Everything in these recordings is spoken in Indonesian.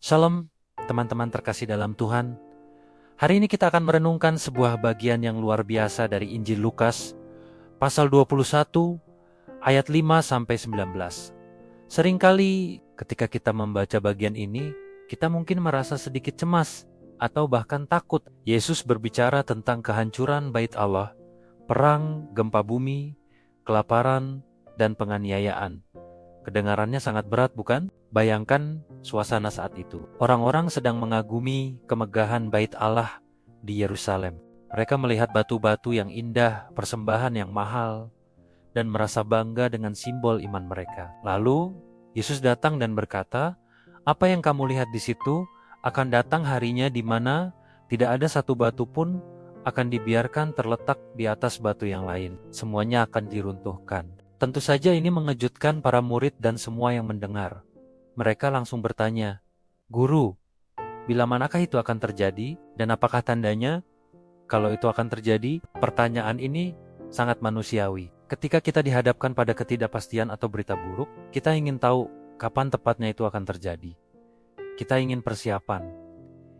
Shalom, teman-teman terkasih dalam Tuhan. Hari ini kita akan merenungkan sebuah bagian yang luar biasa dari Injil Lukas, pasal 21, ayat 5-19. Seringkali ketika kita membaca bagian ini, kita mungkin merasa sedikit cemas atau bahkan takut. Yesus berbicara tentang kehancuran bait Allah, perang, gempa bumi, kelaparan, dan penganiayaan. Kedengarannya sangat berat, bukan? Bayangkan suasana saat itu. Orang-orang sedang mengagumi kemegahan bait Allah di Yerusalem. Mereka melihat batu-batu yang indah, persembahan yang mahal, dan merasa bangga dengan simbol iman mereka. Lalu, Yesus datang dan berkata, "Apa yang kamu lihat di situ akan datang harinya di mana tidak ada satu batu pun akan dibiarkan terletak di atas batu yang lain. Semuanya akan diruntuhkan." Tentu saja ini mengejutkan para murid dan semua yang mendengar. Mereka langsung bertanya, "Guru, bila manakah itu akan terjadi dan apakah tandanya?" Kalau itu akan terjadi, pertanyaan ini sangat manusiawi. Ketika kita dihadapkan pada ketidakpastian atau berita buruk, kita ingin tahu kapan tepatnya itu akan terjadi. Kita ingin persiapan.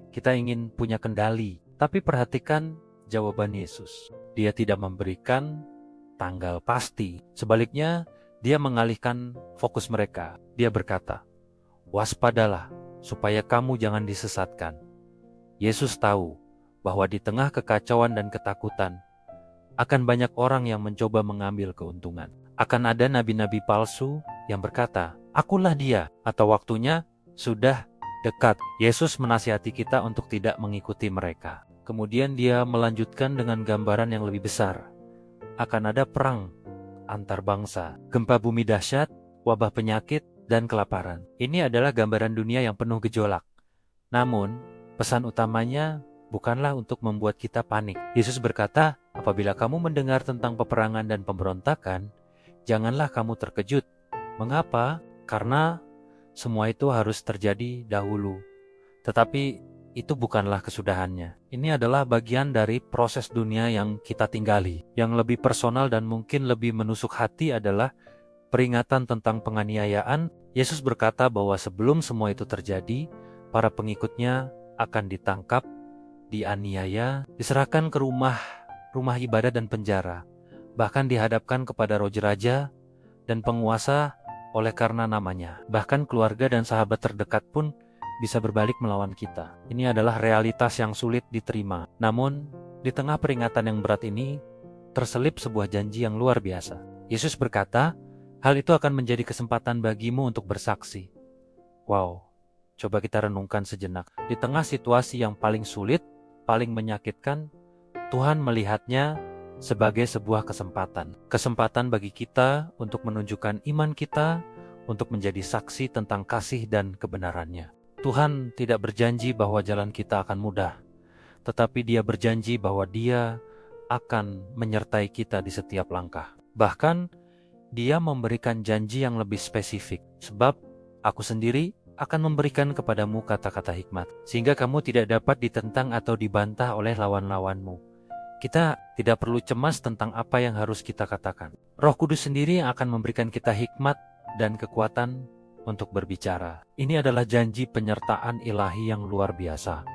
Kita ingin punya kendali. Tapi perhatikan jawaban Yesus. Dia tidak memberikan tanggal pasti. Sebaliknya, dia mengalihkan fokus mereka. Dia berkata, "Waspadalah, supaya kamu jangan disesatkan." Yesus tahu bahwa di tengah kekacauan dan ketakutan, akan banyak orang yang mencoba mengambil keuntungan. Akan ada nabi-nabi palsu yang berkata, "Akulah dia," atau "Waktunya sudah dekat." Yesus menasihati kita untuk tidak mengikuti mereka. Kemudian dia melanjutkan dengan gambaran yang lebih besar. Akan ada perang antar bangsa, gempa bumi dahsyat, wabah penyakit, dan kelaparan. Ini adalah gambaran dunia yang penuh gejolak. Namun, pesan utamanya bukanlah untuk membuat kita panik. Yesus berkata, "Apabila kamu mendengar tentang peperangan dan pemberontakan, janganlah kamu terkejut." Mengapa? Karena semua itu harus terjadi dahulu. Tetapi itu bukanlah kesudahannya. Ini adalah bagian dari proses dunia yang kita tinggali. Yang lebih personal dan mungkin lebih menusuk hati adalah peringatan tentang penganiayaan. Yesus berkata bahwa sebelum semua itu terjadi, para pengikutnya akan ditangkap, dianiaya, diserahkan ke rumah ibadah dan penjara. Bahkan dihadapkan kepada raja-raja dan penguasa oleh karena namanya. Bahkan keluarga dan sahabat terdekat pun bisa berbalik melawan kita. Ini adalah realitas yang sulit diterima. Namun, di tengah peringatan yang berat ini, terselip sebuah janji yang luar biasa. Yesus berkata, hal itu akan menjadi kesempatan bagimu untuk bersaksi. Wow, coba kita renungkan sejenak. Di tengah situasi yang paling sulit, paling menyakitkan, Tuhan melihatnya sebagai sebuah kesempatan. Kesempatan bagi kita untuk menunjukkan iman kita, untuk menjadi saksi tentang kasih dan kebenarannya. Tuhan tidak berjanji bahwa jalan kita akan mudah, tetapi Dia berjanji bahwa Dia akan menyertai kita di setiap langkah. Bahkan, Dia memberikan janji yang lebih spesifik, sebab aku sendiri akan memberikan kepadamu kata-kata hikmat, sehingga kamu tidak dapat ditentang atau dibantah oleh lawan-lawanmu. Kita tidak perlu cemas tentang apa yang harus kita katakan. Roh Kudus sendiri yang akan memberikan kita hikmat dan kekuatan untuk berbicara. Ini adalah janji penyertaan ilahi yang luar biasa.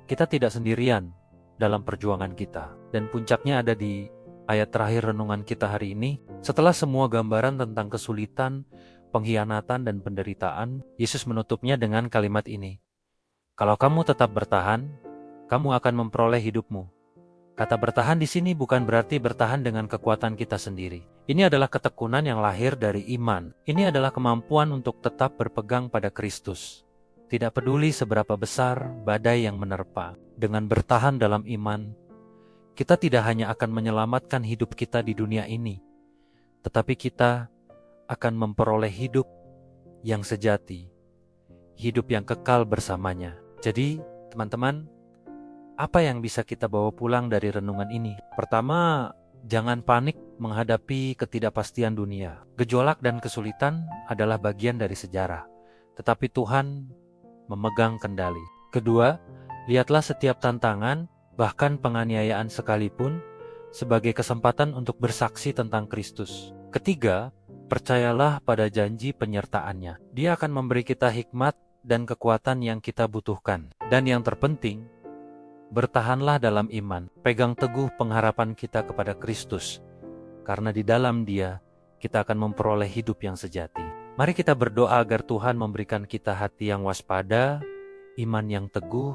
Kita tidak sendirian dalam perjuangan kita. Dan puncaknya ada di ayat terakhir renungan kita hari ini. Setelah semua gambaran tentang kesulitan, pengkhianatan, dan penderitaan, Yesus menutupnya dengan kalimat ini. "Kalau kamu tetap bertahan, kamu akan memperoleh hidupmu." Kata bertahan di sini bukan berarti bertahan dengan kekuatan kita sendiri. Ini adalah ketekunan yang lahir dari iman. Ini adalah kemampuan untuk tetap berpegang pada Kristus. Tidak peduli seberapa besar badai yang menerpa. Dengan bertahan dalam iman, kita tidak hanya akan menyelamatkan hidup kita di dunia ini, tetapi kita akan memperoleh hidup yang sejati, hidup yang kekal bersamanya. Jadi, teman-teman, apa yang bisa kita bawa pulang dari renungan ini? Pertama, jangan panik menghadapi ketidakpastian dunia. Gejolak dan kesulitan adalah bagian dari sejarah, tetapi Tuhan memegang kendali. Kedua, lihatlah setiap tantangan, bahkan penganiayaan sekalipun, sebagai kesempatan untuk bersaksi tentang Kristus. Ketiga, percayalah pada janji penyertaannya. Dia akan memberi kita hikmat dan kekuatan yang kita butuhkan. Dan yang terpenting, bertahanlah dalam iman, pegang teguh pengharapan kita kepada Kristus, karena di dalam Dia kita akan memperoleh hidup yang sejati. Mari kita berdoa agar Tuhan memberikan kita hati yang waspada, iman yang teguh,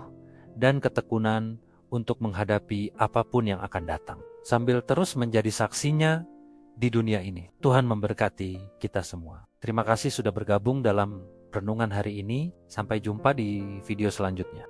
dan ketekunan untuk menghadapi apapun yang akan datang, sambil terus menjadi saksinya di dunia ini. Tuhan memberkati kita semua. Terima kasih sudah bergabung dalam renungan hari ini. Sampai jumpa di video selanjutnya.